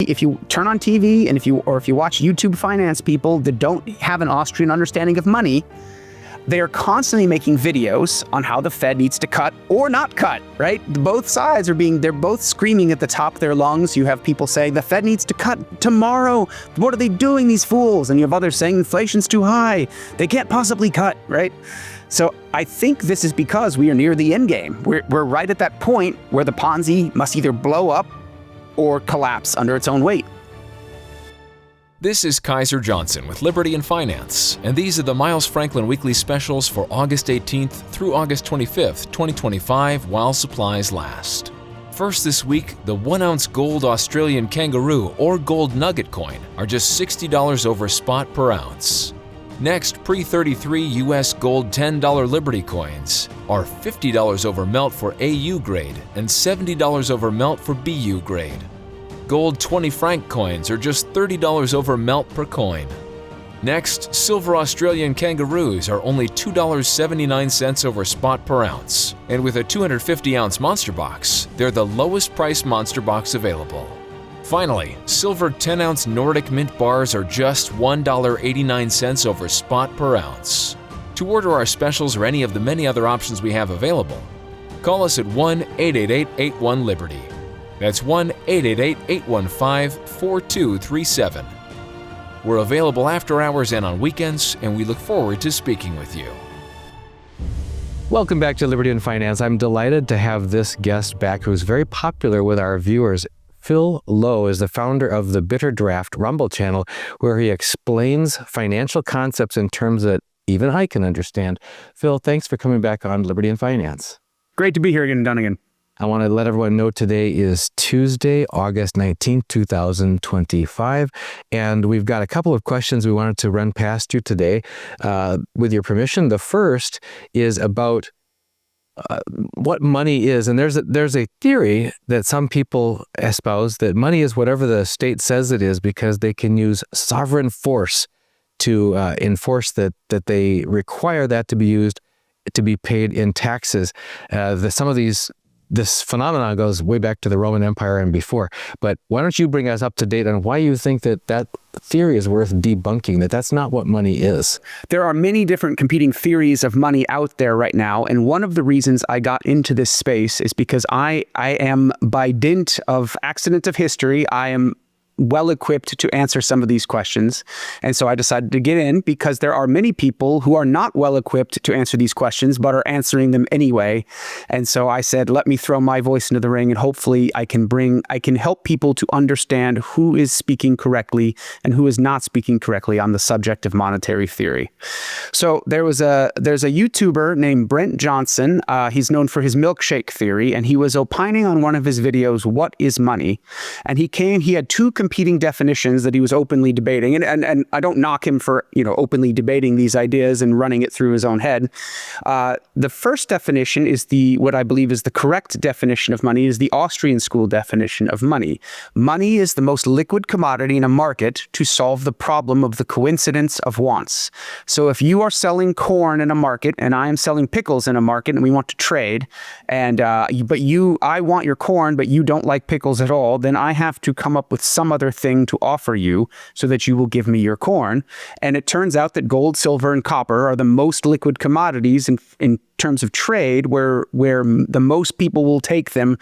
if you turn on TV and if you watch YouTube finance people that don't have an Austrian understanding of money, they are constantly making videos on how the Fed needs to cut or not cut, right? Both sides they're both screaming at the top of their lungs. You have people saying the Fed needs to cut tomorrow. What are they doing, these fools? And you have others saying inflation's too high. They can't possibly cut, right? So I think this is because we are near the end game. We're right at that point where the Ponzi must either blow up or collapse under its own weight. This is Kaiser Johnson with Liberty and Finance, and these are the Miles Franklin Weekly Specials for August 18th through August 25th, 2025, while supplies last. First this week, the 1-ounce gold Australian Kangaroo or gold Nugget coin are just $60 over spot per ounce. Next, pre-33 US gold $10 Liberty coins are $50 over melt for AU grade and $70 over melt for BU grade. Gold 20 Franc coins are just $30 over melt per coin. Next, silver Australian Kangaroos are only $2.79 over spot per ounce. And with a 250-ounce monster box, they're the lowest priced monster box available. Finally, silver 10-ounce Nordic Mint Bars are just $1.89 over spot per ounce. To order our specials or any of the many other options we have available, call us at 1-888-81-LIBERTY. That's 1-888-815-4237. We're available after hours and on weekends, and we look forward to speaking with you. Welcome back to Liberty and Finance. I'm delighted to have this guest back who's very popular with our viewers. Phil Lowe is the founder of the Bitter Draught Rumble channel, where he explains financial concepts in terms that even I can understand. Phil, thanks for coming back on Liberty and Finance. Great to be here again, Dunnigan. I want to let everyone know today is Tuesday, August 19th, 2025, and we've got a couple of questions we wanted to run past you today. With your permission, the first is about what money is, and there's a theory that some people espouse that money is whatever the state says it is because they can use sovereign force to enforce that they require that to be used to be paid in taxes. This phenomenon goes way back to the Roman Empire and before. But why don't you bring us up to date on why you think that theory is worth debunking, that's not what money is? There are many different competing theories of money out there right now. And one of the reasons I got into this space is because I am, by dint of accident of history, I am well equipped to answer some of these questions. And so I decided to get in because there are many people who are not well equipped to answer these questions, but are answering them anyway. And so I said, let me throw my voice into the ring, and hopefully I can help people to understand who is speaking correctly and who is not speaking correctly on the subject of monetary theory. So there's a YouTuber named Brent Johnson. He's known for his milkshake theory, and he was opining on one of his videos, What is Money? And he had two competing definitions that he was openly debating. And I don't knock him for, openly debating these ideas and running it through his own head. The first definition is what I believe is the correct definition of money, is the Austrian school definition of money. Money is the most liquid commodity in a market to solve the problem of the coincidence of wants. So if you are selling corn in a market and I am selling pickles in a market and we want to trade, and I want your corn, but you don't like pickles at all, then I have to come up with some other thing to offer you so that you will give me your corn. And it turns out that gold, silver, and copper are the most liquid commodities in terms of trade, where the most people will take them,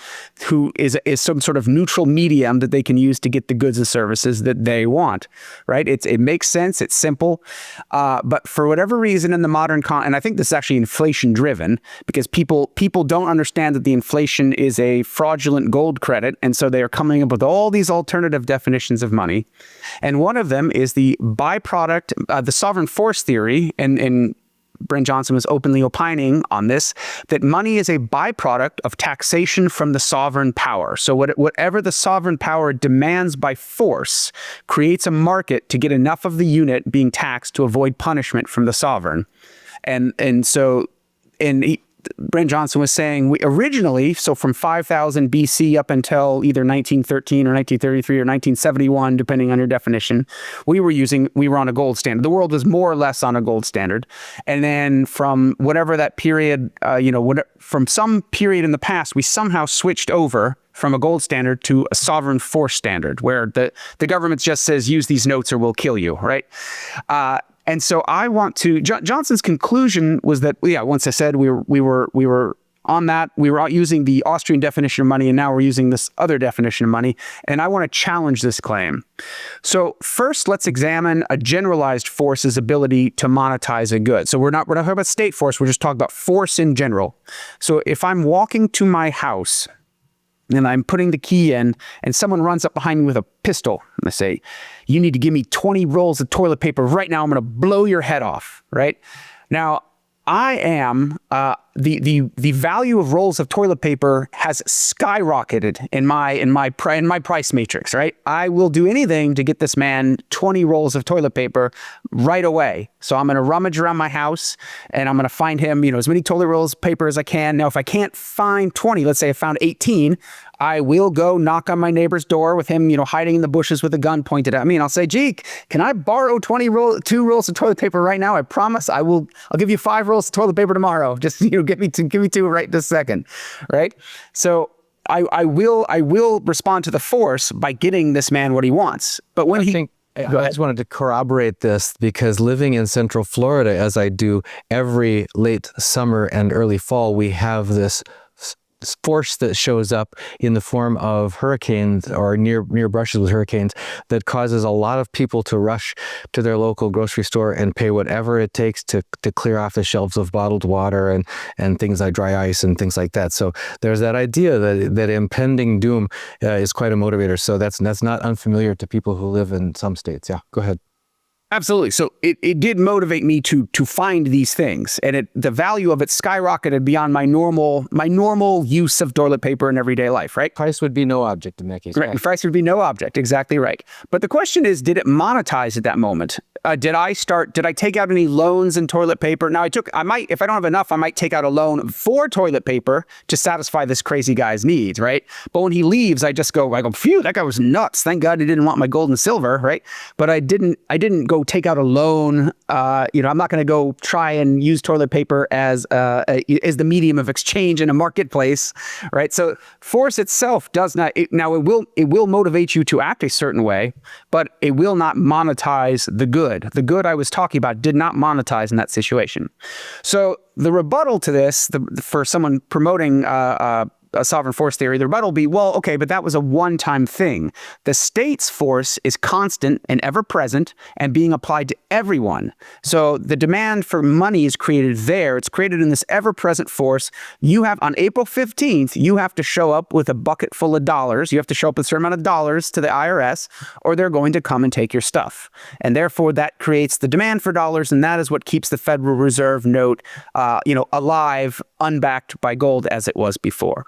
who is some sort of neutral medium that they can use to get the goods and services that they want, right? It makes sense. It's simple. But for whatever reason in the modern and I think this is actually inflation driven, because people don't understand that the inflation is a fraudulent gold credit. And so they are coming up with all these alternative definitions of money. And one of them is the byproduct, the sovereign force theory, and Brent Johnson was openly opining on this, that money is a byproduct of taxation from the sovereign power. So whatever the sovereign power demands by force creates a market to get enough of the unit being taxed to avoid punishment from the sovereign. The Brent Johnson was saying, we originally, so from 5000 BC up until either 1913 or 1933 or 1971, depending on your definition, we were on a gold standard. The world was more or less on a gold standard. And then from whatever that period, from some period in the past, we somehow switched over from a gold standard to a sovereign force standard, where the government just says, use these notes or we'll kill you, right? And so I want to. Johnson's conclusion was that, once I said we were on that, we were out using the Austrian definition of money, and now we're using this other definition of money. And I want to challenge this claim. So first, let's examine a generalized force's ability to monetize a good. So we're not talking about state force. We're just talking about force in general. So if I'm walking to my house and I'm putting the key in, and someone runs up behind me with a pistol, and they say, you need to give me 20 rolls of toilet paper right now. I'm going to blow your head off, right? Now, I am, the value of rolls of toilet paper has skyrocketed in my price matrix, right? I will do anything to get this man 20 rolls of toilet paper right away. So I'm going to rummage around my house, and I'm going to find him, as many toilet rolls of paper as I can. Now, if I can't find 20, let's say I found 18, I will go knock on my neighbor's door with him, hiding in the bushes with a gun pointed at me. And I'll say, gee, can I borrow 2 rolls of toilet paper right now? I promise I'll give you 5 rolls of toilet paper tomorrow. Just, give me 2 right this second. Right. So I will respond to the force by getting this man what he wants. But when I just wanted to corroborate this, because living in Central Florida, as I do every late summer and early fall, we have this force that shows up in the form of hurricanes or near brushes with hurricanes that causes a lot of people to rush to their local grocery store and pay whatever it takes to clear off the shelves of bottled water and things like dry ice and things like that. So there's that idea that impending doom is quite a motivator. So that's not unfamiliar to people who live in some states. Yeah, go ahead. Absolutely. So it did motivate me to find these things, and the value of it skyrocketed beyond my normal use of toilet paper in everyday life, right? Price would be no object in that case. Right. Price would be no object. Exactly right. But the question is, did it monetize at that moment? Did I take out any loans in toilet paper? Now I might, if I don't have enough, I might take out a loan for toilet paper to satisfy this crazy guy's needs, right? But when he leaves, I go, phew, that guy was nuts. Thank God he didn't want my gold and silver, right? But I didn't go take out a loan. I'm not going to go try and use toilet paper as the medium of exchange in a marketplace, right? So force itself does not. It will motivate you to act a certain way, but it will not monetize the good. The good I was talking about did not monetize in that situation. So the rebuttal to this, for someone promoting a sovereign force theory, the rebuttal will be, well, okay, but that was a one-time thing. The state's force is constant and ever-present and being applied to everyone. So the demand for money is created there. It's created in this ever-present force. You have, on April 15th, you have to show up with a bucket full of dollars. You have to show up with a certain amount of dollars to the IRS, or they're going to come and take your stuff. And therefore, that creates the demand for dollars, and that is what keeps the Federal Reserve note, alive, unbacked by gold as it was before.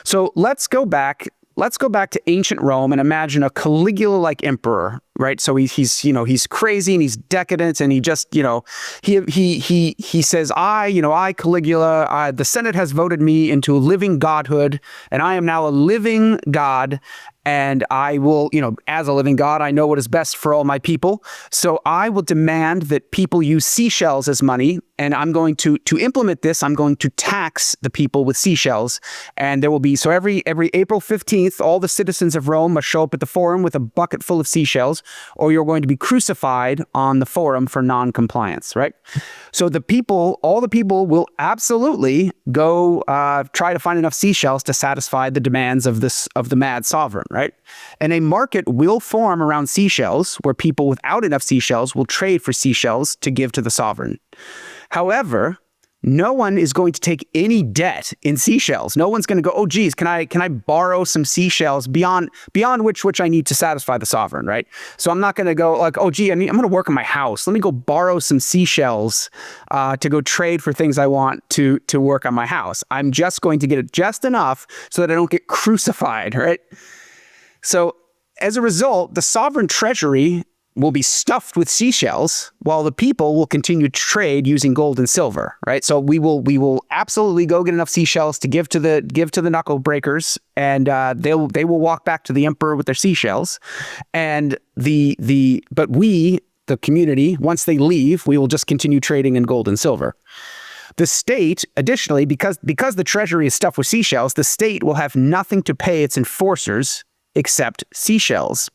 So let's go back to ancient Rome and imagine a Caligula-like emperor, right? So he's crazy and he's decadent, and he just, he says, I Caligula, the Senate has voted me into living godhood, and I am now a living god. And I will, as a living God, I know what is best for all my people. So I will demand that people use seashells as money. And I'm going to implement this. I'm going to tax the people with seashells. And there will be, so every April 15th, all the citizens of Rome must show up at the forum with a bucket full of seashells, or you're going to be crucified on the forum for non-compliance, right? So all the people will absolutely go try to find enough seashells to satisfy the demands of the mad sovereign, right? And a market will form around seashells where people without enough seashells will trade for seashells to give to the sovereign. However, no one is going to take any debt in seashells. No one's going to go, oh, geez, can I borrow some seashells beyond which I need to satisfy the sovereign, right? So I'm not going to go like, oh, gee, I'm going to work on my house. Let me go borrow some seashells to go trade for things I want to work on my house. I'm just going to get it just enough so that I don't get crucified, right? So as a result, the sovereign treasury will be stuffed with seashells, while the people will continue to trade using gold and silver, right? So we will absolutely go get enough seashells to give to the knuckle breakers, and they will walk back to the emperor with their seashells, and but we, the community, once they leave, we will just continue trading in gold and silver. The state, additionally, because the treasury is stuffed with seashells, the state will have nothing to pay its enforcers except seashells.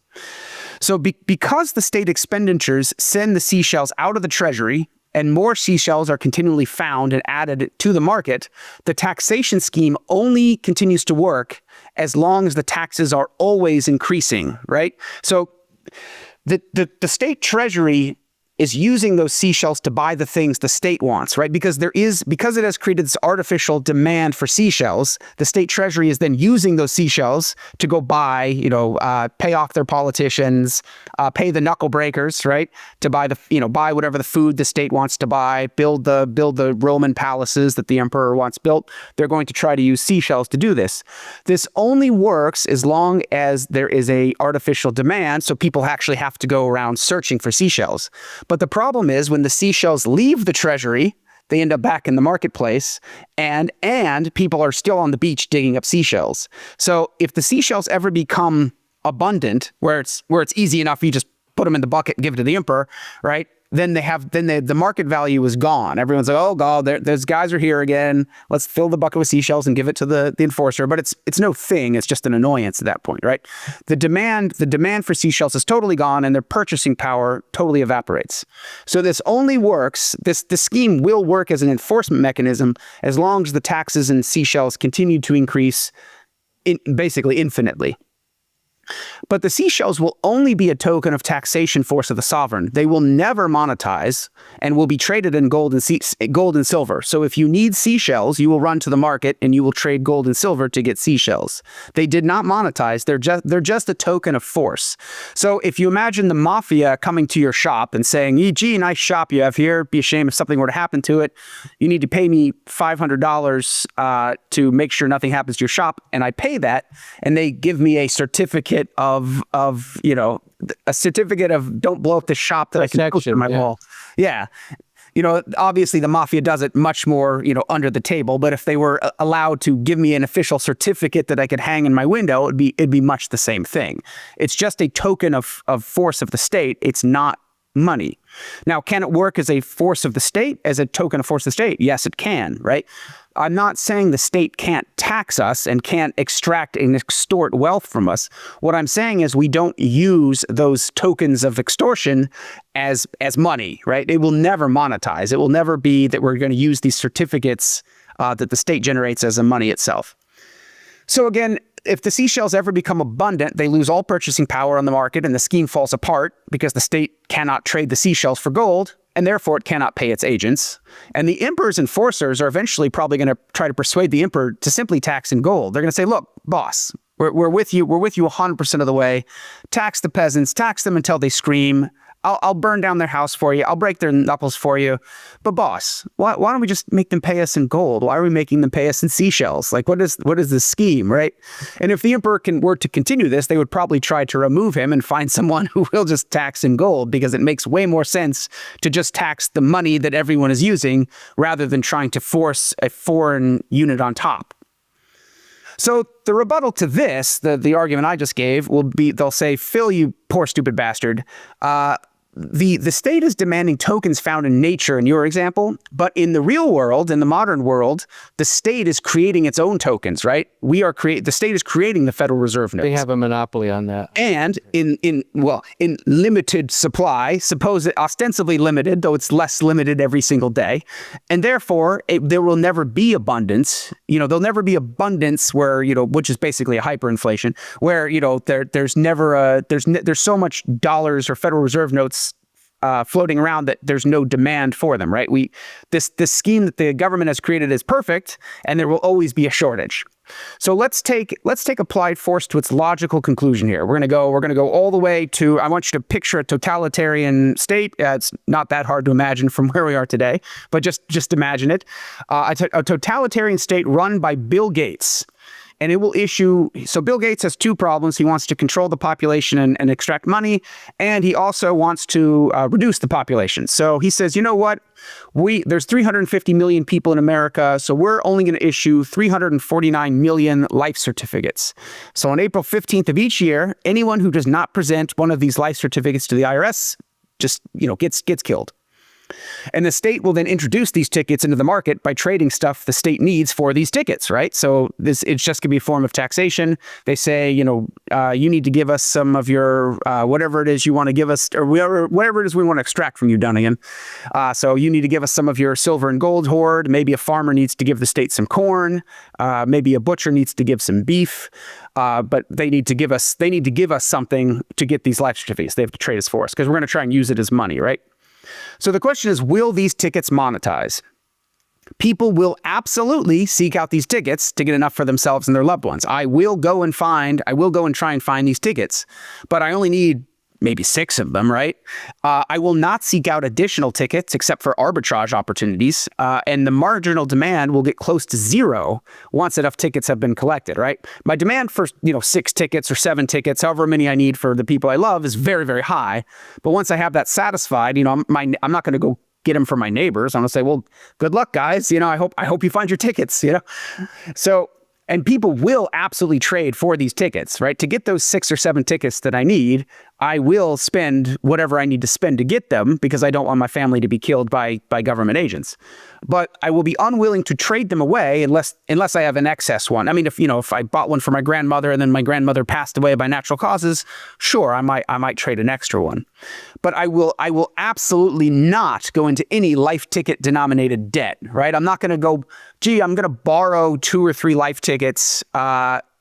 So because the state expenditures send the seashells out of the treasury and more seashells are continually found and added to the market, the taxation scheme only continues to work as long as the taxes are always increasing, right? So the state treasury is using those seashells to buy the things the state wants, right? Because it has created this artificial demand for seashells, the state treasury is then using those seashells to go buy, pay off their politicians, pay the knuckle breakers, right? To buy buy whatever the food the state wants to buy, build the Roman palaces that the emperor wants built. They're going to try to use seashells to do this. This only works as long as there is a artificial demand, so people actually have to go around searching for seashells. But the problem is when the seashells leave the treasury, they end up back in the marketplace, and people are still on the beach digging up seashells. So if the seashells ever become abundant, where it's easy enough, you just put them in the bucket and give it to the emperor, right? Then the market value is gone. Everyone's like, oh God, those guys are here again. Let's fill the bucket with seashells and give it to the enforcer. But it's no thing. It's just an annoyance at that point, right? The demand for seashells is totally gone, and their purchasing power totally evaporates. So this only works. This scheme will work as an enforcement mechanism as long as the taxes and seashells continue to increase, basically infinitely. But the seashells will only be a token of taxation force of the sovereign. They will never monetize and will be traded in gold and silver. So if you need seashells, you will run to the market and you will trade gold and silver to get seashells. They did not monetize. They're just a token of force. So if you imagine the mafia coming to your shop and saying, gee, nice shop you have here. Be a shame if something were to happen to it. You need to pay me $500 to make sure nothing happens to your shop. And I pay that, and they give me a certificate of don't blow up the shop that I can post on my wall. Yeah. Obviously the mafia does it much more, under the table, but if they were allowed to give me an official certificate that I could hang in my window, it'd be much the same thing. It's just a token of force of the state. It's not money. Now, can it work as a force of the state, as a token of force of the state? Yes, it can, right? I'm not saying the state can't tax us and can't extract and extort wealth from us. What I'm saying is we don't use those tokens of extortion as money, right? It will never monetize. It will never be that we're going to use these certificates that the state generates as a money itself. So again, if the seashells ever become abundant, they lose all purchasing power on the market and the scheme falls apart because the state cannot trade the seashells for gold, and therefore it cannot pay its agents. And the emperor's enforcers are eventually probably going to try to persuade the emperor to simply tax in gold. They're going to say, look, boss, we're with you. We're with you 100% of the way. Tax the peasants, tax them until they scream. I'll burn down their house for you. I'll break their knuckles for you. But boss, why don't we just make them pay us in gold? Why are we making them pay us in seashells? Like, what is the scheme, right? And if the emperor were to continue this, they would probably try to remove him and find someone who will just tax in gold, because it makes way more sense to just tax the money that everyone is using rather than trying to force a foreign unit on top. So the rebuttal to this, the argument I just gave, will be, they'll say, Phil, you poor stupid bastard. The state is demanding tokens found in nature in your example, but in the real world, in the modern world, the state is creating its own tokens, right? The state is creating the Federal Reserve notes. They have a monopoly on that. And in limited supply, suppose it ostensibly limited, though it's less limited every single day. And therefore, there will never be abundance. There'll never be abundance where, which is basically a hyperinflation, where, there's so much dollars or Federal Reserve notes floating around that there's no demand for them, right? This scheme that the government has created is perfect, and there will always be a shortage. So let's take applied force to its logical conclusion here. We're gonna go all the way to, I want you to picture a totalitarian state. It's not that hard to imagine from where we are today, but just imagine it. A totalitarian state run by Bill Gates. and it will issue. So Bill Gates has two problems. He wants to control the population and extract money, and he also wants to reduce the population. So he says, you know what? There's 350 million people in America, so we're only going to issue 349 million life certificates. So on April 15th of each year, anyone who does not present one of these life certificates to the IRS just, gets killed. And the state will then introduce these tickets into the market by trading stuff the state needs for these tickets, right? So it's just going to be a form of taxation. They say, you need to give us some of your whatever it is you want to give us, or whatever it is we want to extract from you, Dunnigan. So you need to give us some of your silver and gold hoard. Maybe a farmer needs to give the state some corn. Maybe a butcher needs to give some beef. But they need to give us something to get these life certificates. They have to trade us for us because we're going to try and use it as money, right? So the question is, will these tickets monetize? People will absolutely seek out these tickets to get enough for themselves and their loved ones. I will go and try and find these tickets, but I only need maybe 6 of them, right? I will not seek out additional tickets except for arbitrage opportunities, and the marginal demand will get close to 0 once enough tickets have been collected, right? My demand for 6 tickets or 7 tickets, however many I need for the people I love, is very, very high. But once I have that satisfied, I'm not going to go get them for my neighbors. I'm going to say, well, good luck, guys. I hope you find your tickets. So. And people will absolutely trade for these tickets, right? To get those 6 or 7 tickets that I need, I will spend whatever I need to spend to get them because I don't want my family to be killed by government agents. But I will be unwilling to trade them away unless I have an excess one. I mean, if I bought one for my grandmother and then my grandmother passed away by natural causes, sure, I might trade an extra one. But I will absolutely not go into any life ticket denominated debt, right? I'm not going to go, I'm going to borrow 2 or 3 life tickets,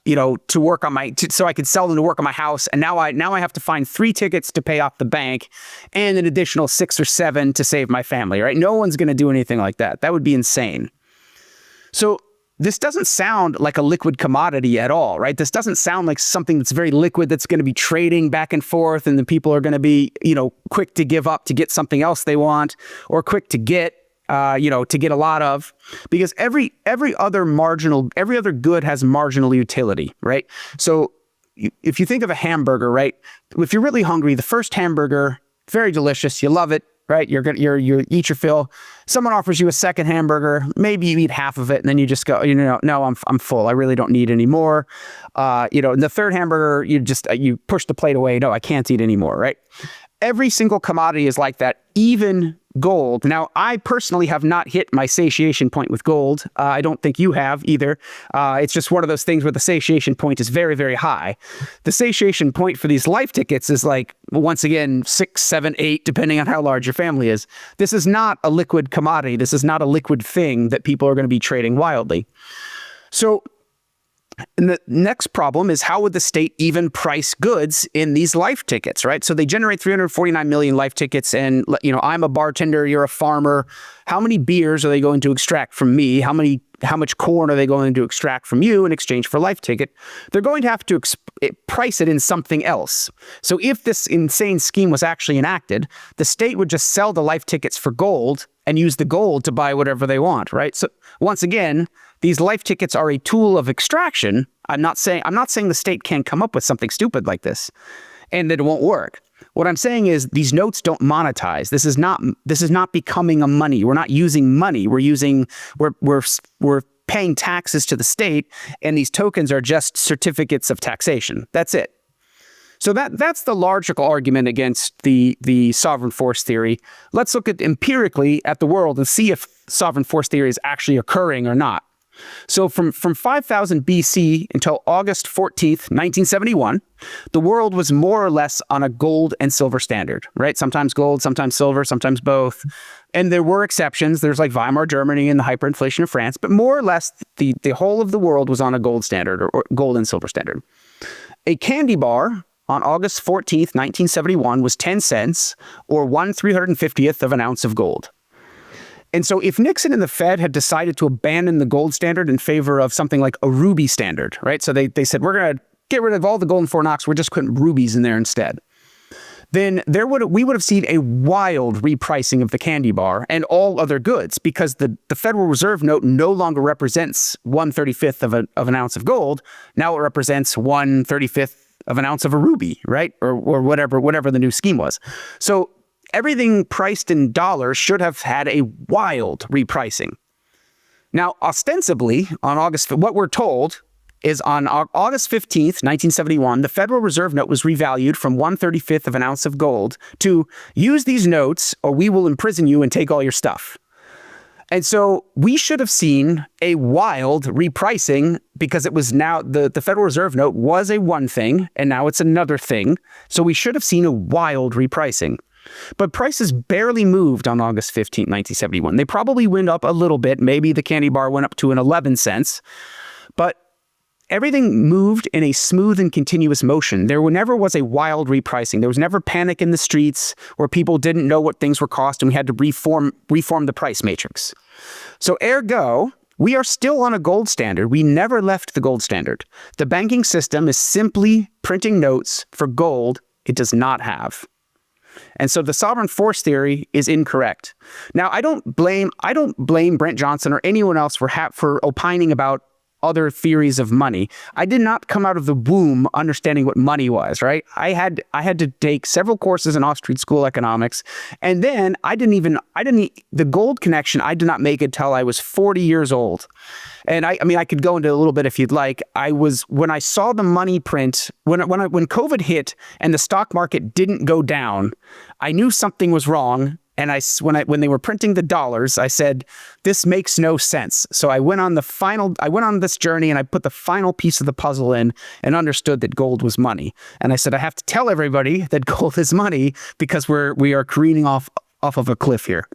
to work on so I could sell them to work on my house. And now I have to find 3 tickets to pay off the bank and an additional 6 or 7 to save my family, right? No one's going to do anything like that. That would be insane. So this doesn't sound like a liquid commodity at all, right? This doesn't sound like something that's very liquid that's going to be trading back and forth and the people are going to be, quick to give up to get something else they want, or quick to get, to get a lot of, because every other good has marginal utility, right? So if you think of a hamburger, right? If you're really hungry, the first hamburger, very delicious, you love it, right? You eat your fill. Someone offers you a second hamburger, maybe you eat half of it, and then you just go, no, I'm full. I really don't need any more. And the third hamburger, you push the plate away. No, I can't eat anymore, right? Every single commodity is like that, even gold. Now, I personally have not hit my satiation point with gold. I don't think you have either. It's just one of those things where the satiation point is very, very high. The satiation point for these life tickets is like, once again, 6, 7, 8, depending on how large your family is. This is not a liquid commodity. This is not a liquid thing that people are going to be trading wildly. So, and the next problem is, how would the state even price goods in these life tickets, right? So they generate 349 million life tickets, and I'm a bartender, you're a farmer. How many beers are they going to extract from me? How much corn are they going to extract from you in exchange for life ticket? They're going to have to price it in something else. So if this insane scheme was actually enacted, the state would just sell the life tickets for gold and use the gold to buy whatever they want, right? So once again, these life tickets are a tool of extraction. I'm not saying the state can't come up with something stupid like this and that it won't work. What I'm saying is these notes don't monetize. This is not becoming a money. We're not using money. We're paying taxes to the state, and these tokens are just certificates of taxation. That's it. So that's the logical argument against the sovereign force theory. Let's look empirically at the world and see if sovereign force theory is actually occurring or not. So from 5000 BC until August 14th, 1971, the world was more or less on a gold and silver standard, right? Sometimes gold, sometimes silver, sometimes both. And there were exceptions. There's like Weimar Germany and the hyperinflation of France, but more or less the whole of the world was on a gold standard or gold and silver standard. A candy bar on August 14th, 1971 was 10 cents or 1/350th of an ounce of gold. And so if Nixon and the Fed had decided to abandon the gold standard in favor of something like a ruby standard, right? So they said, we're going to get rid of all the gold and Fort Knox. We're just putting rubies in there instead. then we would have seen a wild repricing of the candy bar and all other goods, because the Federal Reserve note no longer represents 1/35 of an ounce of gold. Now it represents 1/35 of an ounce of a ruby, right? Or whatever the new scheme was. So everything priced in dollars should have had a wild repricing. Now, ostensibly, what we're told is on August 15th, 1971, the Federal Reserve note was revalued from 1/35 of an ounce of gold to use these notes or we will imprison you and take all your stuff. And so we should have seen a wild repricing, because it was now the Federal Reserve note was a one thing and now it's another thing. So we should have seen a wild repricing. But prices barely moved on August 15th, 1971. They probably went up a little bit. Maybe the candy bar went up to an 11 cents. But everything moved in a smooth and continuous motion. There never was a wild repricing. There was never panic in the streets where people didn't know what things were cost and we had to reform the price matrix. So ergo, we are still on a gold standard. We never left the gold standard. The banking system is simply printing notes for gold it does not have. And so the sovereign force theory is incorrect. Now, I don't blame Brent Johnson or anyone else for opining about other theories of money. I did not come out of the womb understanding what money was, right? I had to take several courses in off-street school economics, and then the gold connection I did not make until I was 40 years old. And I mean, I could go into a little bit if you'd like. When I saw the money print, when COVID hit and the stock market didn't go down, I knew something was wrong. And when they were printing the dollars, I said, this makes no sense. So I went on this journey and I put the final piece of the puzzle in and understood that gold was money. And I said, I have to tell everybody that gold is money because we are careening off of a cliff here.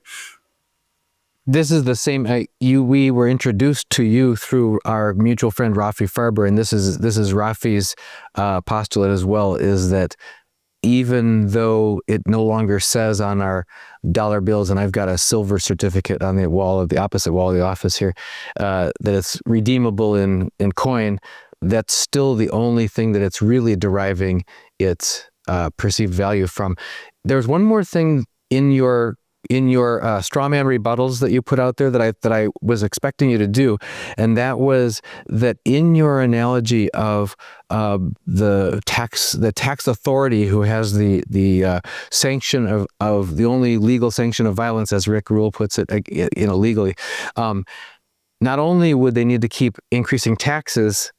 This is the same. We were introduced to you through our mutual friend Rafi Farber, and this is Rafi's postulate as well. Is that even though it no longer says on our dollar bills, and I've got a silver certificate on the opposite wall of the office here, that it's redeemable in coin, that's still the only thing that it's really deriving its perceived value from. There's one more thing in your straw man rebuttals that you put out there that I was expecting you to do, and that was that in your analogy of the tax authority who has the sanction of the only legal sanction of violence, as Rick Rule puts it, legally. Not only would they need to keep increasing taxes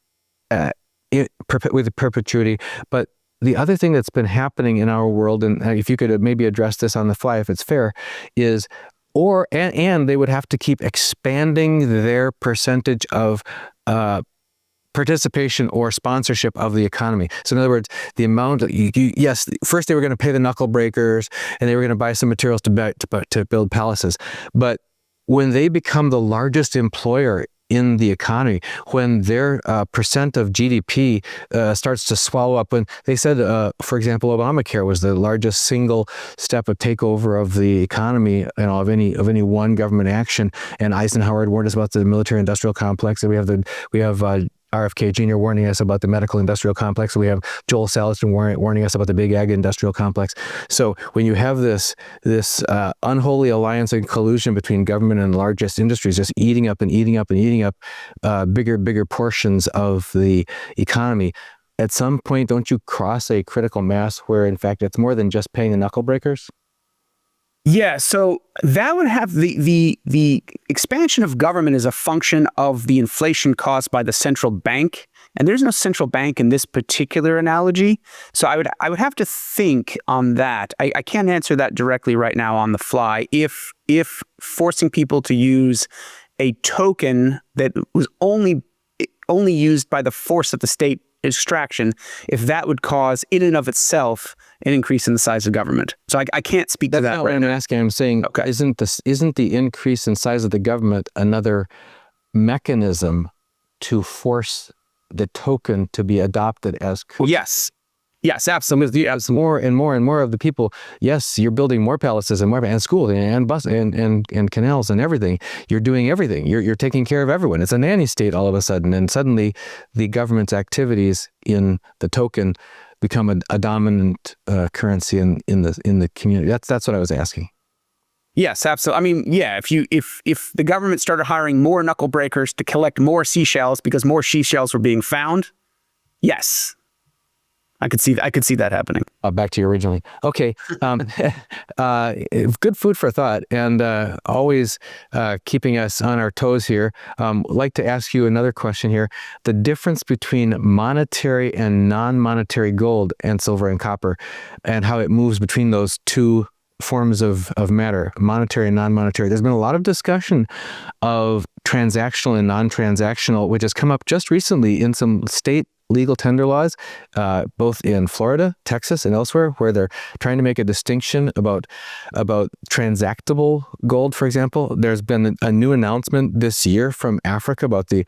with perpetuity, but the other thing that's been happening in our world, and if you could maybe address this on the fly if it's fair, is and they would have to keep expanding their percentage of participation or sponsorship of the economy. So in other words, the amount yes, first they were going to pay the knuckle breakers and they were going to buy some materials to build palaces. But when they become the largest employer in the economy, when their percent of GDP starts to swallow up, when they said, for example, Obamacare was the largest single step of takeover of the economy, of any one government action, and Eisenhower had warned us about the military-industrial complex, and we have RFK Jr. warning us about the medical industrial complex. We have Joel Salatin warning us about the big ag industrial complex. So when you have this unholy alliance and collusion between government and largest industries just eating up bigger portions of the economy, at some point, don't you cross a critical mass where, in fact, it's more than just paying the knuckle breakers? Yeah, so that would have the expansion of government is a function of the inflation caused by the central bank, and there's no central bank in this particular analogy. So I would have to think on that. I can't answer that directly right now on the fly. If forcing people to use a token that was only used by the force of the state extraction, if that would cause in and of itself an increase in the size of government. So I can't speak to that. That's not what I'm asking. I'm saying, okay, isn't the increase in size of the government another mechanism to force the token to be adopted as Yes, absolutely. More and more of the people, yes, you're building more palaces and schools and bus and canals and everything. You're doing everything. You're taking care of everyone. It's a nanny state all of a sudden, and suddenly the government's activities in the token become a dominant currency in the community? That's what I was asking. Yes, absolutely. I mean, yeah, if the government started hiring more knuckle breakers to collect more seashells because more seashells were being found, yes, I could see that happening. Back to you originally. Okay. Good food for thought, and always keeping us on our toes here. I'd like to ask you another question here. The difference between monetary and non-monetary gold and silver and copper, and how it moves between those two forms of matter, monetary and non-monetary. There's been a lot of discussion of transactional and non-transactional, which has come up just recently in some state legal tender laws, both in Florida, Texas, and elsewhere, where they're trying to make a distinction about transactable gold, for example. There's been a new announcement this year from Africa about the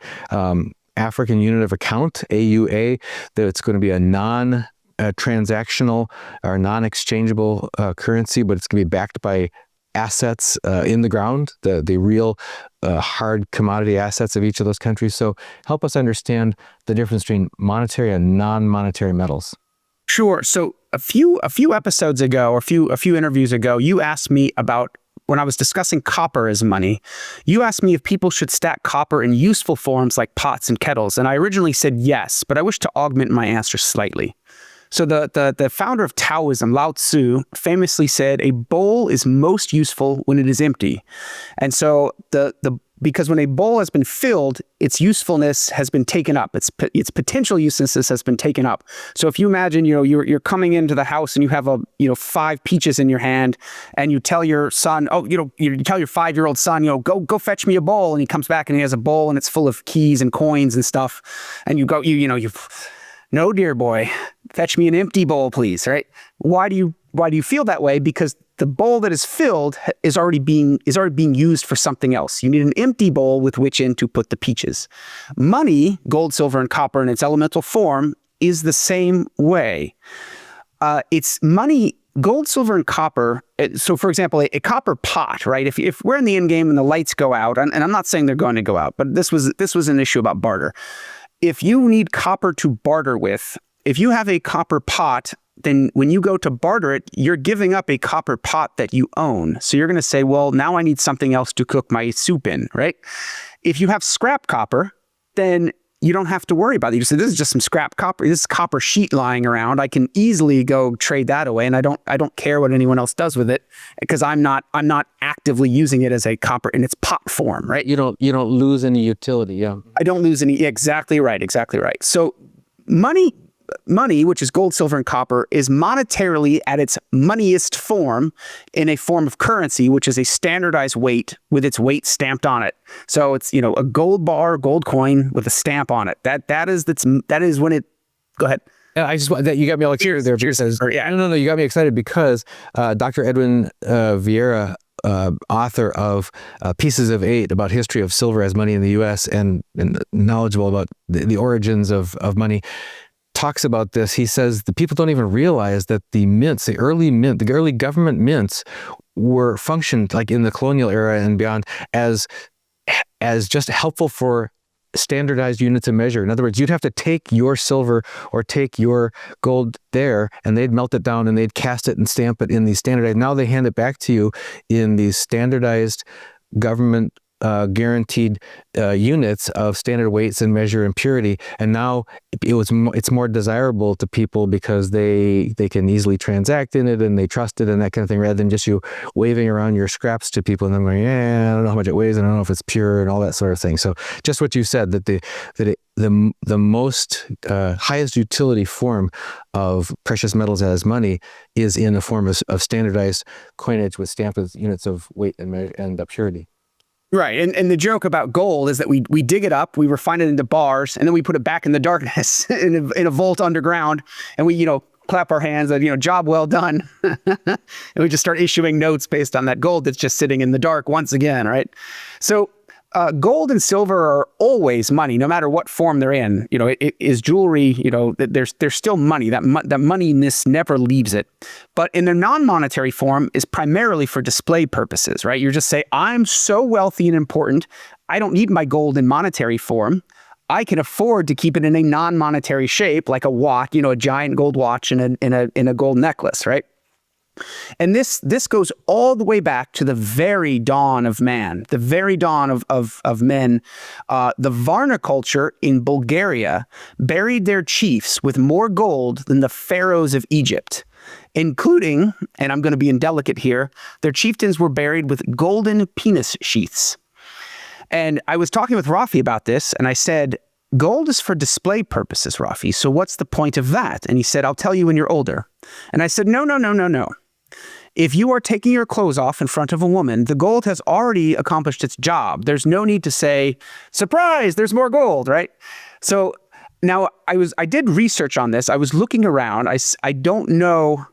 African Unit of Account, AUA, that it's going to be a non-transactional or non-exchangeable currency, but it's going to be backed by assets in the ground, the real hard commodity assets of each of those countries. So help us understand the difference between monetary and non-monetary metals. Sure. So a few episodes ago, or a few interviews ago, you asked me about, when I was discussing copper as money, you asked me if people should stack copper in useful forms like pots and kettles. And I originally said yes, but I wish to augment my answer slightly. So the founder of Taoism, Lao Tzu, famously said, a bowl is most useful when it is empty. And so because when a bowl has been filled, its usefulness has been taken up. Its potential usefulness has been taken up. So if you imagine, you're coming into the house and you have 5 peaches in your hand, and you tell your son, you tell your 5-year-old son, go fetch me a bowl, and he comes back and he has a bowl and it's full of keys and coins and stuff, and you go, no, dear boy, fetch me an empty bowl, please. Right? Why do you feel that way? Because the bowl that is filled is already being used for something else. You need an empty bowl with which in to put the peaches. Money, gold, silver, and copper in its elemental form, is the same way. It's money. Gold, silver, and copper. So, for example, a copper pot, right? If we're in the Endgame and the lights go out, and I'm not saying they're going to go out, but this was an issue about barter. If you need copper to barter with, if you have a copper pot, then when you go to barter it, you're giving up a copper pot that you own. So you're going to say, well, now I need something else to cook my soup in, right? If you have scrap copper, then you don't have to worry about it. You say, this is just some scrap copper. This is copper sheet lying around. I can easily go trade that away, and I don't care what anyone else does with it, because I'm not actively using it as a copper in its pot form, right? You don't lose any utility, yeah. I don't lose any. Exactly right. So money, which is gold, silver, and copper, is monetarily at its moneyest form in a form of currency, which is a standardized weight with its weight stamped on it. So it's, a gold bar, gold coin with a stamp on it. That is when it. Go ahead. Yeah, I just that you got me all excited there. Yeah. No, you got me excited because Dr. Edwin Vieira, author of Pieces of 8 about history of silver as money in the U.S. and knowledgeable about the origins of money, talks about this. He says the people don't even realize that the early government mints were functioned like in the colonial era and beyond as just helpful for standardized units of measure. In other words, you'd have to take your silver or take your gold there, and they'd melt it down and they'd cast it and stamp it in these standardized. Now they hand it back to you in these standardized government guaranteed units of standard weights and measure and purity. And now it's more desirable to people because they can easily transact in it and they trust it and that kind of thing, rather than just you waving around your scraps to people and then going, I don't know how much it weighs and I don't know if it's pure and all that sort of thing. So just what you said, that the most highest utility form of precious metals as money is in a form of standardized coinage with stamped with units of weight and measure and purity. Right. And the joke about gold is that we dig it up, we refine it into bars, and then we put it back in the darkness in a vault underground, and we, clap our hands that, job well done. And we just start issuing notes based on that gold that's just sitting in the dark once again, right? So gold and silver are always money, no matter what form they're in. It is jewelry. There's still money. That moneyness never leaves it. But in their non-monetary form is primarily for display purposes, right? You just say, I'm so wealthy and important, I don't need my gold in monetary form. I can afford to keep it in a non-monetary shape, like a watch, a giant gold watch in a gold necklace, right? And this goes all the way back to the very dawn of man, the very dawn of men. The Varna culture in Bulgaria buried their chiefs with more gold than the pharaohs of Egypt, including, and I'm going to be indelicate here, their chieftains were buried with golden penis sheaths. And I was talking with Rafi about this, and I said, gold is for display purposes, Rafi, so what's the point of that? And he said, I'll tell you when you're older. And I said, no. If you are taking your clothes off in front of a woman, the gold has already accomplished its job. There's no need to say, surprise, there's more gold, right? So now I did research on this. I was looking around. I don't know.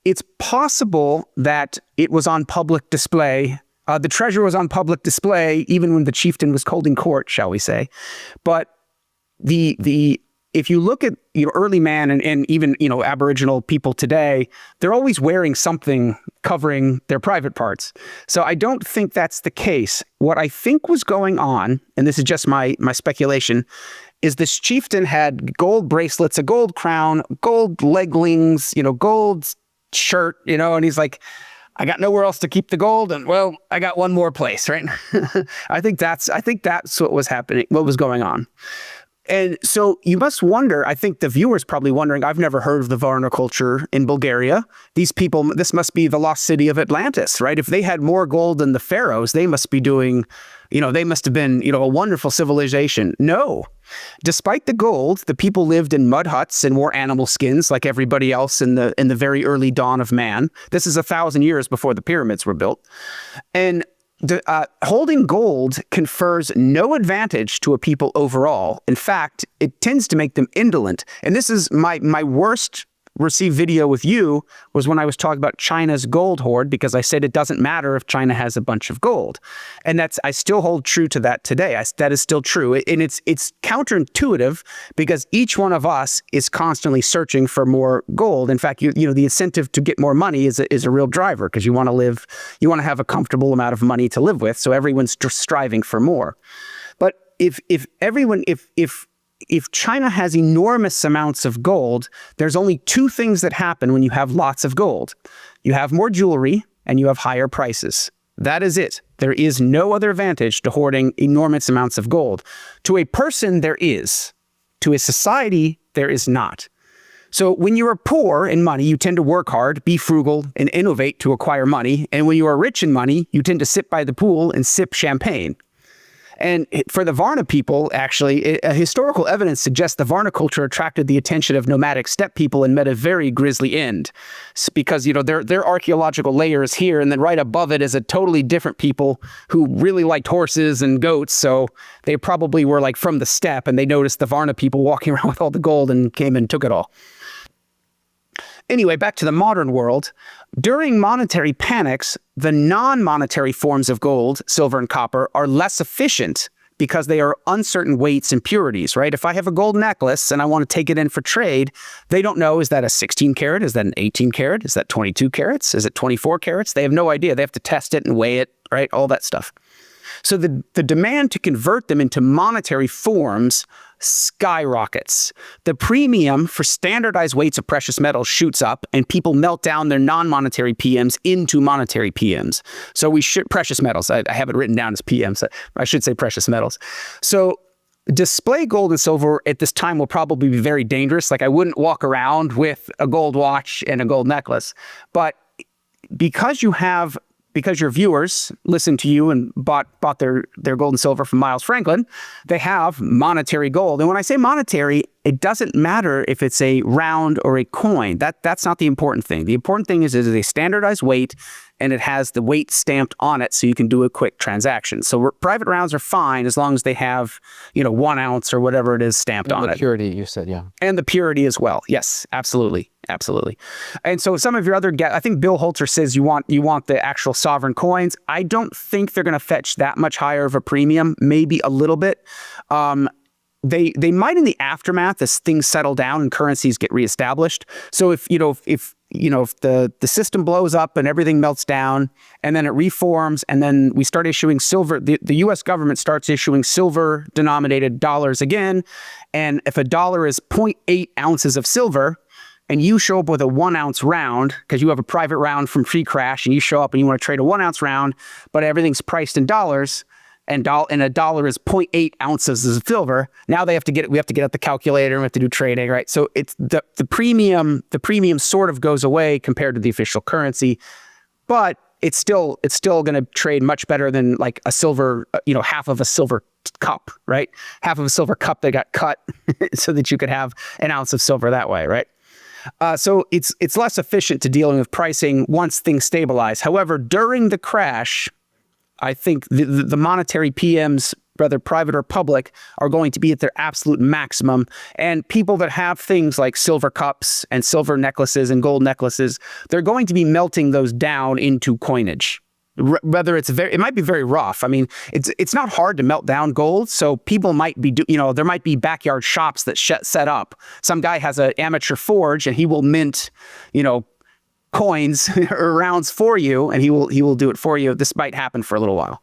It's possible that it was on public display. The treasure was on public display even when the chieftain was holding court, shall we say. But if you look at early man and even Aboriginal people today, they're always wearing something covering their private parts. So I don't think that's the case. What I think was going on, and this is just my speculation, is this chieftain had gold bracelets, a gold crown, gold leggings, gold shirt, and he's like, I got nowhere else to keep the gold, and well, I got one more place, right? I think that's what was happening, what was going on. And so you must wonder, I think the viewer's probably wondering, I've never heard of the Varna culture in Bulgaria. These people, this must be the lost city of Atlantis, right? If they had more gold than the pharaohs, they must be doing, they must have been, a wonderful civilization. No. Despite the gold, the people lived in mud huts and wore animal skins like everybody else in the very early dawn of man. This is 1,000 years before the pyramids were built. And holding gold confers no advantage to a people overall. In fact, it tends to make them indolent. And this is my worst received video with you was when I was talking about China's gold hoard, because I said it doesn't matter if China has a bunch of gold. And I still hold true to that today. That is still true. And it's counterintuitive because each one of us is constantly searching for more gold. In fact, the incentive to get more money is a real driver because you want to have a comfortable amount of money to live with. So everyone's striving for more. But if China has enormous amounts of gold, there's only two things that happen when you have lots of gold. You have more jewelry and you have higher prices. That is it. There is no other advantage to hoarding enormous amounts of gold. To a person, there is. To a society, there is not. So when you are poor in money, you tend to work hard, be frugal, and innovate to acquire money. And when you are rich in money, you tend to sit by the pool and sip champagne. And for the Varna people, actually, historical evidence suggests the Varna culture attracted the attention of nomadic steppe people and met a very grisly end. Because, their archaeological layer is here, and then right above it is a totally different people who really liked horses and goats. So they probably were like from the steppe, and they noticed the Varna people walking around with all the gold and came and took it all. Anyway, back to the modern world. During monetary panics, the non-monetary forms of gold, silver and copper, are less efficient because they are uncertain weights and purities, right? If I have a gold necklace and I want to take it in for trade, they don't know, is that a 16 karat? Is that an 18 karat? Is that 22 carats? Is it 24 carats? They have no idea. They have to test it and weigh it, right? All that stuff. So the demand to convert them into monetary forms skyrockets. The premium for standardized weights of precious metals shoots up, and people melt down their non-monetary PMs into monetary PMs. So precious metals. I have it written down as PMs. I should say precious metals. So display gold and silver at this time will probably be very dangerous. Like I wouldn't walk around with a gold watch and a gold necklace. But because your viewers listened to you and bought their gold and silver from Miles Franklin, they have monetary gold. And when I say monetary, it doesn't matter if it's a round or a coin. That's not the important thing. The important thing is a standardized weight, and it has the weight stamped on it so you can do a quick transaction. So private rounds are fine as long as they have, 1 ounce or whatever it is stamped on it. The purity, you said, yeah. And the purity as well. Yes, absolutely. Absolutely. And so some of your other guests, I think Bill Holter says you want the actual sovereign coins. I don't think they're going to fetch that much higher of a premium, maybe a little bit. They might in the aftermath as things settle down and currencies get reestablished. So if if the system blows up and everything melts down and then it reforms and then we start issuing silver, the US government starts issuing silver denominated dollars again. And if a dollar is 0.8 ounces of silver and you show up with a 1 ounce round because you have a private round from pre-crash and you show up and you want to trade a 1 ounce round, but everything's priced in dollars, and a dollar is 0.8 ounces of silver. Now we have to get out the calculator and we have to do trading, right? So it's the premium sort of goes away compared to the official currency, but it's still going to trade much better than like a silver, half of a silver cup, right? Half of a silver cup that got cut so that you could have an ounce of silver that way, right? So it's less efficient to dealing with pricing once things stabilize. However, during the crash, I think the monetary PMs, whether private or public, are going to be at their absolute maximum. And people that have things like silver cups and silver necklaces and gold necklaces, they're going to be melting those down into coinage. Whether it might be very rough. I mean, it's not hard to melt down gold. So people might be, there might be backyard shops that set up. Some guy has an amateur forge and he will mint, coins or rounds for you, and he will do it for you. This might happen for a little while.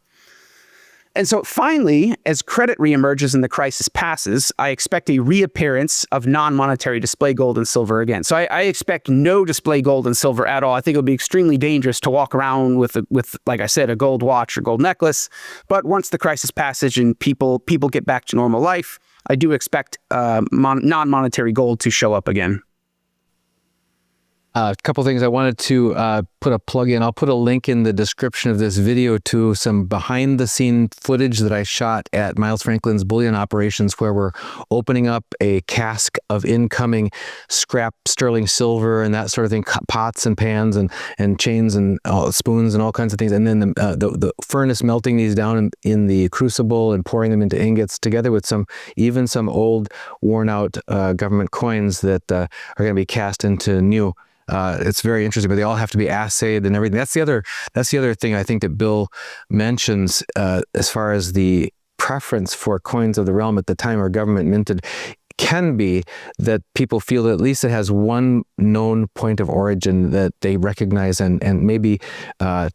And so finally, as credit reemerges and the crisis passes, I expect a reappearance of non-monetary display gold and silver again. So I expect no display gold and silver at all. I think it would be extremely dangerous to walk around with, like I said, a gold watch or gold necklace. But once the crisis passes and people get back to normal life, I do expect non-monetary gold to show up again. A couple things I wanted to put a plug in. I'll put a link in the description of this video to some behind-the-scene footage that I shot at Miles Franklin's bullion operations, where we're opening up a cask of incoming scrap sterling silver and that sort of thing, pots and pans and chains and spoons and all kinds of things, and then the furnace melting these down in the crucible and pouring them into ingots, together with some old, worn-out government coins that are going to be cast into new. It's very interesting, but they all have to be assayed and everything. That's the other thing I think that Bill mentions as far as the preference for coins of the realm at the time our government minted can be that people feel that at least it has one known point of origin that they recognize and maybe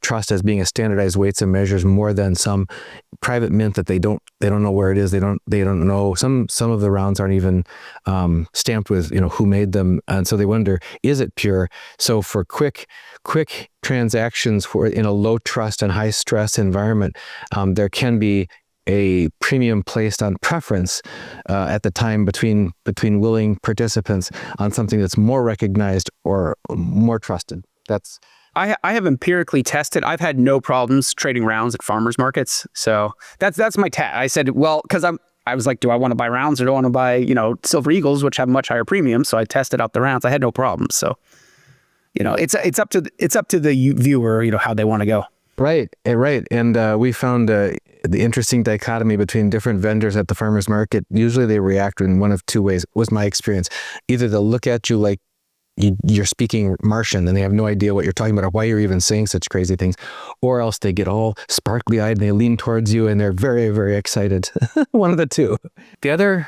trust as being a standardized weights and measures, more than some private mint that they don't know where it is. They don't know. Some of the rounds aren't even stamped with who made them, and so they wonder, is it pure? So for quick transactions in a low trust and high stress environment, there can be a premium placed on preference at the time between willing participants on something that's more recognized or more trusted. I have empirically tested. I've had no problems trading rounds at farmers markets. So that's my I said, well, because I was like, do I want to buy rounds or do I want to buy Silver Eagles, which have much higher premiums? So I tested out the rounds. I had no problems. So it's up to the viewer, how they want to go. Right. And we found the interesting dichotomy between different vendors at the farmer's market. Usually they react in one of two ways, was my experience. Either they'll look at you like you're speaking Martian and they have no idea what you're talking about or why you're even saying such crazy things, or else they get all sparkly-eyed and they lean towards you and they're very, very excited. One of the two. The other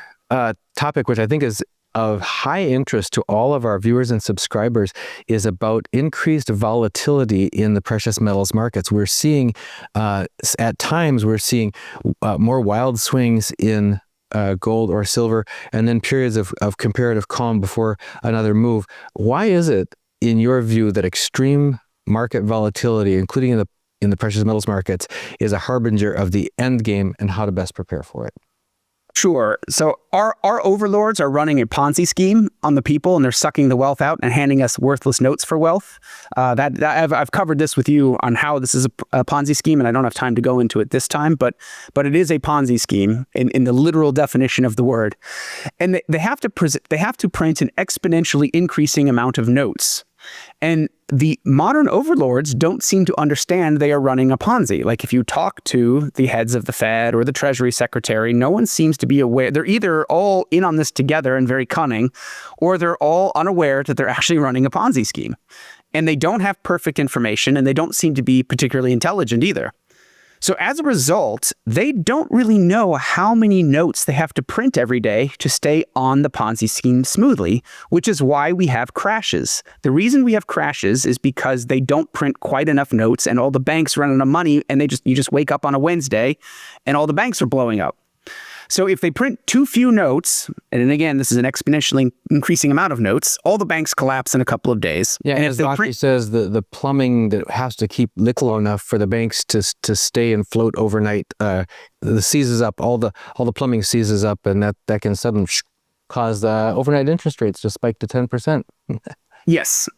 topic, which I think is of high interest to all of our viewers and subscribers, is about increased volatility in the precious metals markets. We're seeing, at times, more wild swings in gold or silver, and then periods of comparative calm before another move. Why is it, in your view, that extreme market volatility, including in the precious metals markets, is a harbinger of the end game and how to best prepare for it? Sure. So our overlords are running a Ponzi scheme on the people, and they're sucking the wealth out and handing us worthless notes for wealth. I've covered this with you on how this is a Ponzi scheme, and I don't have time to go into it this time, but it is a Ponzi scheme in the literal definition of the word. And they have to print an exponentially increasing amount of notes. And the modern overlords don't seem to understand they are running a Ponzi. Like if you talk to the heads of the Fed or the Treasury Secretary, no one seems to be aware. They're either all in on this together and very cunning, or they're all unaware that they're actually running a Ponzi scheme. And they don't have perfect information, and they don't seem to be particularly intelligent either. So as a result, they don't really know how many notes they have to print every day to stay on the Ponzi scheme smoothly, which is why we have crashes. The reason we have crashes is because they don't print quite enough notes and all the banks run out of money, and you just wake up on a Wednesday and all the banks are blowing up. So if they print too few notes, and then again, this is an exponentially increasing amount of notes, all the banks collapse in a couple of days. Yeah, and as Docky says, the plumbing that has to keep liquid enough for the banks to stay and float overnight, seizes up, all the plumbing seizes up, and that can suddenly cause overnight interest rates to spike to 10%. Yes.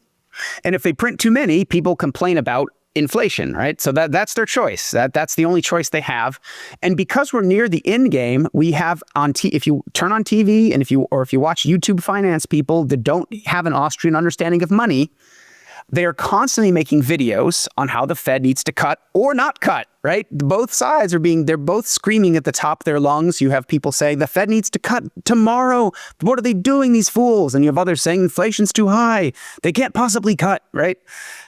And if they print too many, people complain about inflation, right? So that's their choice. That's the only choice they have. And because we're near the end game, we have if you turn on TV and if you watch YouTube finance people that don't have an Austrian understanding of money, they are constantly making videos on how the Fed needs to cut or not cut, right? Both sides they're both screaming at the top of their lungs. You have people saying the Fed needs to cut tomorrow. What are they doing, these fools? And you have others saying inflation's too high. They can't possibly cut, right?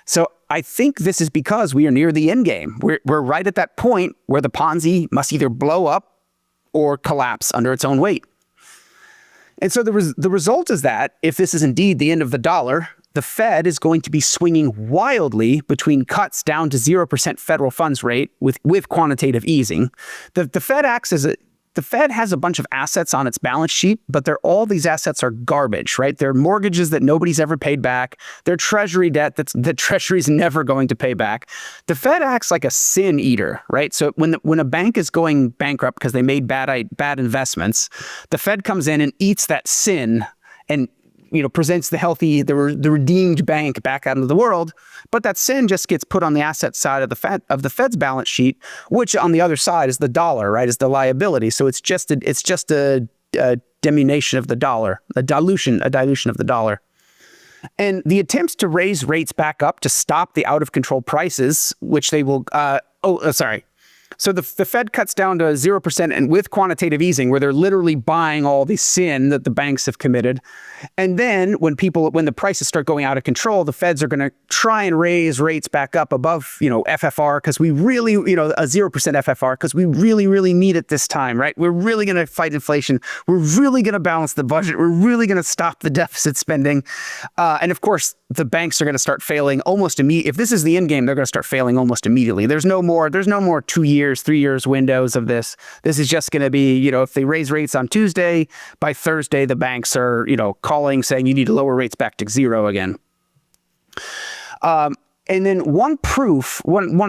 So I think this is because we are near the end game. We're right at that point where the Ponzi must either blow up or collapse under its own weight. And so the result is that if this is indeed the end of the dollar, the Fed is going to be swinging wildly between cuts down to 0% federal funds rate with quantitative easing. The Fed has a bunch of assets on its balance sheet, but all these assets are garbage, right? They're mortgages that nobody's ever paid back. They're treasury debt that Treasury's never going to pay back. The Fed acts like a sin eater, right? So when a bank is going bankrupt because they made bad investments, the Fed comes in and eats that sin and presents the redeemed bank back out into the world, but that sin just gets put on the asset side of the Fed's balance sheet, which on the other side is the dollar, right? Is the liability. So it's just a diminution of the dollar, a dilution of the dollar. And the attempts to raise rates back up to stop the out of control prices, which they will. So the Fed cuts down to 0% and with quantitative easing, where they're literally buying all the sin that the banks have committed. And then when the prices start going out of control, the Feds are going to try and raise rates back up above, FFR, because we really, a 0% FFR, because we really, really need it this time, right? We're really going to fight inflation. We're really going to balance the budget. We're really going to stop the deficit spending. And of course, the banks are going to start failing almost immediately. If this is the end game, they're going to start failing almost immediately. There's no more 2 years, 3 years windows of this. This is just going to be, if they raise rates on Tuesday, by Thursday, the banks are, calling saying you need to lower rates back to zero again. And then one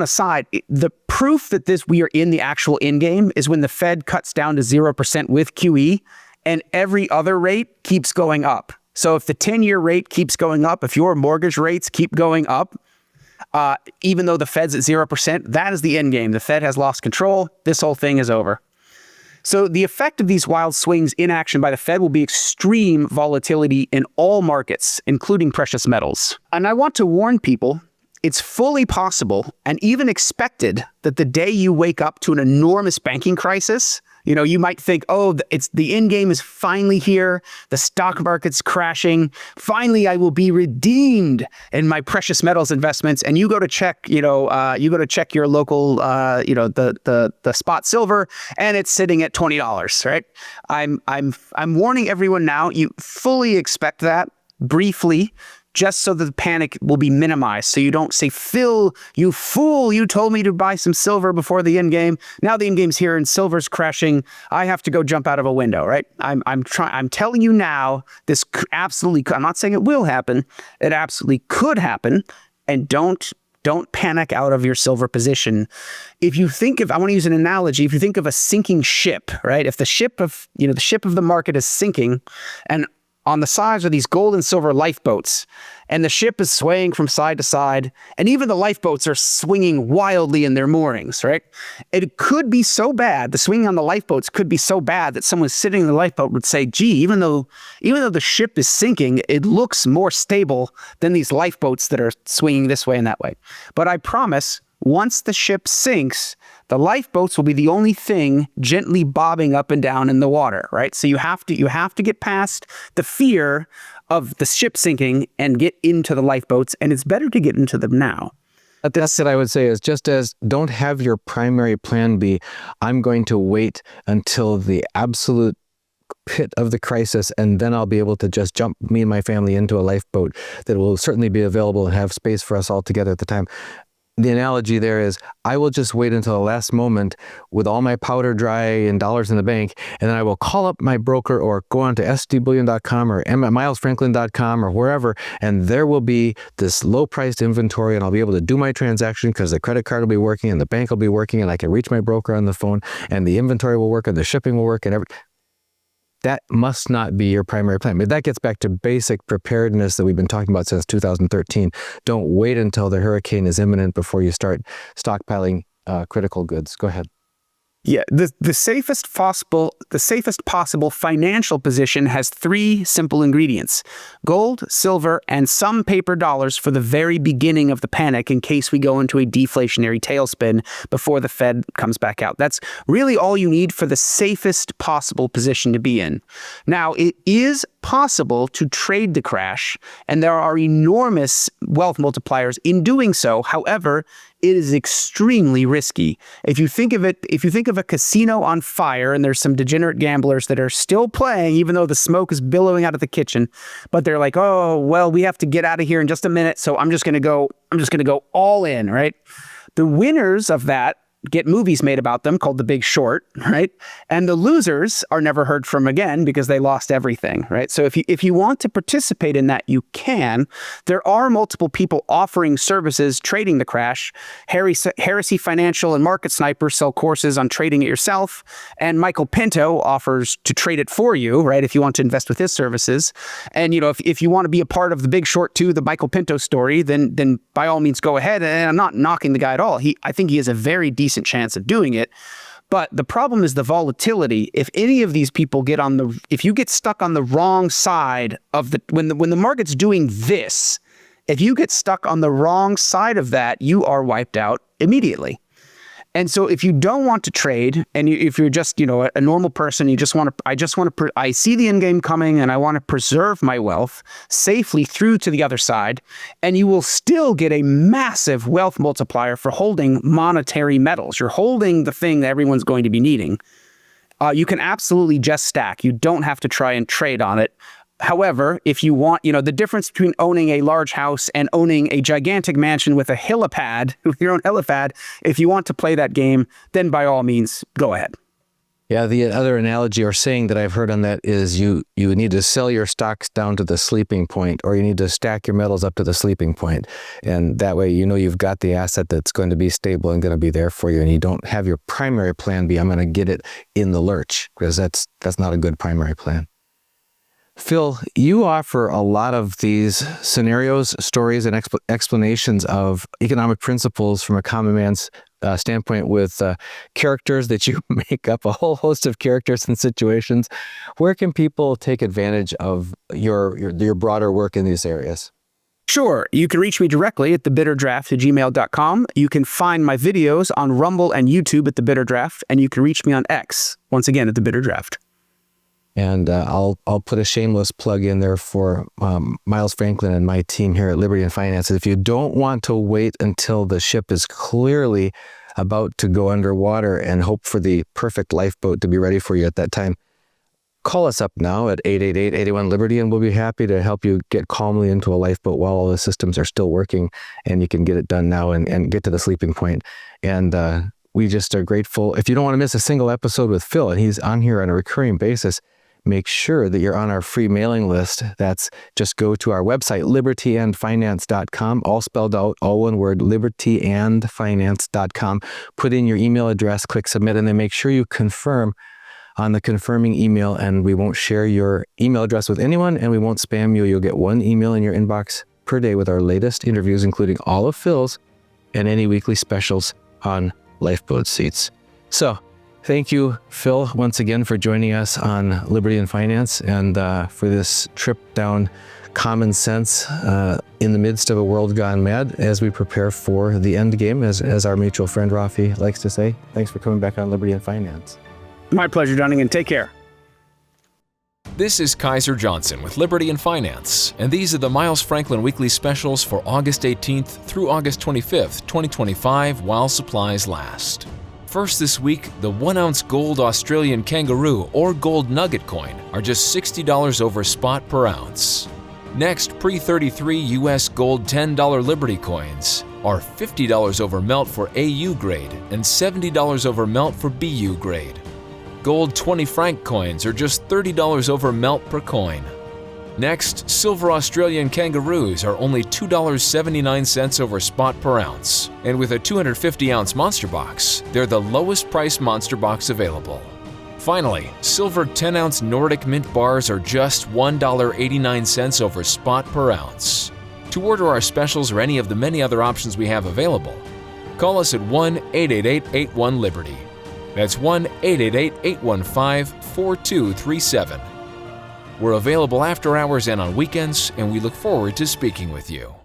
aside, the proof that we are in the actual end game is when the Fed cuts down to 0% with QE and every other rate keeps going up. So if the 10-year rate keeps going up, if your mortgage rates keep going up, even though the Fed's at 0%, that is the end game. The Fed has lost control. This whole thing is over. So the effect of these wild swings in action by the Fed will be extreme volatility in all markets, including precious metals. And I want to warn people, it's fully possible and even expected that the day you wake up to an enormous banking crisis, you might think, it's the end game is finally here. The stock market's crashing. Finally, I will be redeemed in my precious metals investments. And you go to check, your local, the spot silver, and it's sitting at $20, right? I'm warning everyone now. You fully expect that briefly, just so that the panic will be minimized. So you don't say, Phil, you fool, you told me to buy some silver before the end game. Now the end game's here and silver's crashing. I have to go jump out of a window, right? I'm telling you now, this absolutely, I'm not saying it will happen. It absolutely could happen. And don't panic out of your silver position. If you think I want to use an analogy, if you think of a sinking ship, right? If the ship of the market is sinking and on the sides are these gold and silver lifeboats, and the ship is swaying from side to side, and even the lifeboats are swinging wildly in their moorings, right? It could be so bad, the swinging on the lifeboats could be so bad that someone sitting in the lifeboat would say, gee, even though the ship is sinking, it looks more stable than these lifeboats that are swinging this way and that way. But I promise, once the ship sinks, the lifeboats will be the only thing gently bobbing up and down in the water, right? So you have to get past the fear of the ship sinking and get into the lifeboats, and it's better to get into them now. That's what I would say is just as don't have your primary plan be, I'm going to wait until the absolute pit of the crisis, and then I'll be able to just jump me and my family into a lifeboat that will certainly be available and have space for us all together at the time. The analogy there is I will just wait until the last moment with all my powder dry and dollars in the bank, and then I will call up my broker or go on to sdbullion.com or milesfranklin.com or wherever, and there will be this low-priced inventory, and I'll be able to do my transaction because the credit card will be working and the bank will be working, and I can reach my broker on the phone, and the inventory will work and the shipping will work and everything. That must not be your primary plan. But that gets back to basic preparedness that we've been talking about since 2013. Don't wait until the hurricane is imminent before you start stockpiling critical goods. Go ahead. Yeah, the safest possible financial position has 3 simple ingredients: gold, silver, and some paper dollars for the very beginning of the panic in case we go into a deflationary tailspin before the Fed comes back out. That's really all you need for the safest possible position to be in. Now, it is possible to trade the crash, and there are enormous wealth multipliers in doing so. However, it is extremely risky. If you think of a casino on fire and there's some degenerate gamblers that are still playing, even though the smoke is billowing out of the kitchen, but they're like, oh, well, we have to get out of here in just a minute, so I'm just going to go all in, right? The winners of that get movies made about them called The Big Short, right? And the losers are never heard from again because they lost everything, right? So if you want to participate in that, you can. There are multiple people offering services trading the crash. Heresy Financial and Market Sniper sell courses on trading it yourself, and Michael Pinto offers to trade it for you, right? If you want to invest with his services. And if you want to be a part of The Big Short too, the Michael Pinto story, then by all means go ahead. And I'm not knocking the guy at all. I think he has a very decent chance of doing it. But the problem is the volatility. If any of these people if you get stuck on the wrong side of when the market's doing this, if you get stuck on the wrong side of that, you are wiped out immediately. And so if you don't want to trade, and if you're just, a normal person, I see the end game coming and I want to preserve my wealth safely through to the other side, and you will still get a massive wealth multiplier for holding monetary metals. You're holding the thing that everyone's going to be needing. You can absolutely just stack. You don't have to try and trade on it. However, if you want, the difference between owning a large house and owning a gigantic mansion with a helipad, with your own helipad, if you want to play that game, then by all means, go ahead. Yeah, the other analogy or saying that I've heard on that is you need to sell your stocks down to the sleeping point, or you need to stack your metals up to the sleeping point. And that way, you've got the asset that's going to be stable and going to be there for you. And you don't have your primary plan be, I'm going to get it in the lurch, because that's not a good primary plan. Phil, you offer a lot of these scenarios, stories, and explanations of economic principles from a common man's standpoint with characters that you make up, a whole host of characters and situations. Where can people take advantage of your broader work in these areas? Sure. You can reach me directly at thebitterdraft@gmail.com. You can find my videos on Rumble and YouTube at The Bitter Draft, and you can reach me on X, once again, at The Bitter Draft. And I'll put a shameless plug in there for Miles Franklin and my team here at Liberty and Finance. If you don't want to wait until the ship is clearly about to go underwater and hope for the perfect lifeboat to be ready for you at that time, call us up now at 888-81-LIBERTY, and we'll be happy to help you get calmly into a lifeboat while all the systems are still working, and you can get it done now and get to the sleeping point. And we just are grateful. If you don't want to miss a single episode with Phil, and he's on here on a recurring basis, make sure that you're on our free mailing list. That's just go to our website, libertyandfinance.com, all spelled out, all one word, libertyandfinance.com. Put in your email address, click submit, and then make sure you confirm on the confirming email, and we won't share your email address with anyone, and we won't spam you. You'll get one email in your inbox per day with our latest interviews, including all of Phil's and any weekly specials on lifeboat seats. So, thank you, Phil, once again for joining us on Liberty and Finance, and for this trip down common sense in the midst of a world gone mad as we prepare for the end game, as our mutual friend Rafi likes to say. Thanks for coming back on Liberty and Finance. My pleasure, Dunning, and take care. This is Kaiser Johnson with Liberty and Finance, and these are the Miles Franklin Weekly Specials for August 18th through August 25th, 2025, while supplies last. First this week, the 1-ounce gold Australian Kangaroo or gold Nugget coin are just $60 over spot per ounce. Next, pre-33 US gold $10 Liberty coins are $50 over melt for AU grade and $70 over melt for BU grade. Gold 20 Franc coins are just $30 over melt per coin. Next, silver Australian Kangaroos are only $2.79 over spot per ounce, and with a 250-ounce monster box, they're the lowest priced monster box available. Finally, silver 10-ounce Nordic Mint Bars are just $1.89 over spot per ounce. To order our specials or any of the many other options we have available, call us at 1-888-81-LIBERTY. That's 1-888-815-4237. We're available after hours and on weekends, and we look forward to speaking with you.